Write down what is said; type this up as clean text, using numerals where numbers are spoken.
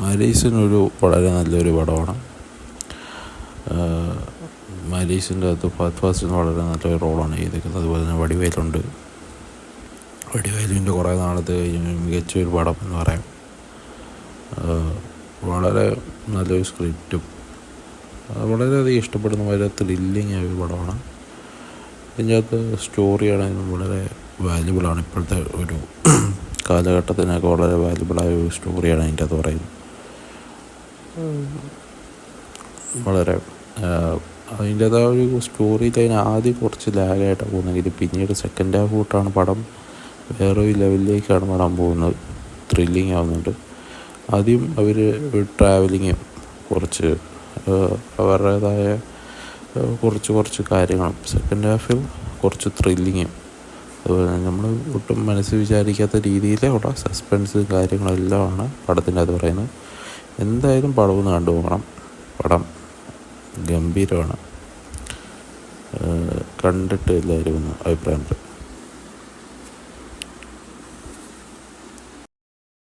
മലീസിനൊരു വളരെ നല്ലൊരു പടമാണ്. മലീസിൻ്റെ അകത്ത് ഫഹദ് ഫാസിൽ വളരെ നല്ലൊരു റോളാണ് ചെയ്തിരിക്കുന്നത്. അതുപോലെ തന്നെ വടിവേലുണ്ട്. വടിവേലുവിൻ്റെ കുറേ നാളത്തെ മികച്ചൊരു പടം എന്ന് പറയാം. വളരെ നല്ലൊരു സ്ക്രിപ്റ്റും വളരെയധികം ഇഷ്ടപ്പെടുന്ന വളരെ ത്രില്ലിങ് ആയ ഒരു പടമാണ്. ഇതിൻ്റെ അകത്ത് സ്റ്റോറിയാണെങ്കിലും വളരെ വാല്യുബിളാണ്. ഇപ്പോഴത്തെ ഒരു കാലഘട്ടത്തിനൊക്കെ വളരെ വാല്യുബിളായ ഒരു സ്റ്റോറിയാണ് അതിൻ്റെ അകത്ത് പറയുന്നത്. വളരെ അതിൻ്റേതായ ഒരു സ്റ്റോറി ലൈൻ ആദ്യം കുറച്ച് ലാഗായിട്ടാണ് പോകുന്നെങ്കിൽ പിന്നീട് സെക്കൻഡ് ഹാഫ് തൊട്ടാണ് പടം വേറൊരു ലെവലിലേക്കാണ് പടം പോകുന്നത്. ത്രില്ലിങ് ആവുന്നുണ്ട്. ആദ്യം അവർ ട്രാവലിങ്ങും കുറച്ച് അവരുടേതായ കുറച്ച് കാര്യങ്ങളും, സെക്കൻഡ് ഹാഫിൽ കുറച്ച് ത്രില്ലിങ്ങും അതുപോലെ നമ്മൾ ഒട്ടും മനസ്സിൽ വിചാരിക്കാത്ത രീതിയിലുള്ള സസ്പെൻസ് കാര്യങ്ങളെല്ലാമാണ് പടത്തിൻ്റെ അത് പറയുന്നത്. എന്തായാലും പടം ഒന്ന് കണ്ടു നോക്കണം. പടം ഗംഭീരമാണ്. കണ്ടിട്ട് എല്ലാവരും ഒന്ന് അഭിപ്രായം പറയും.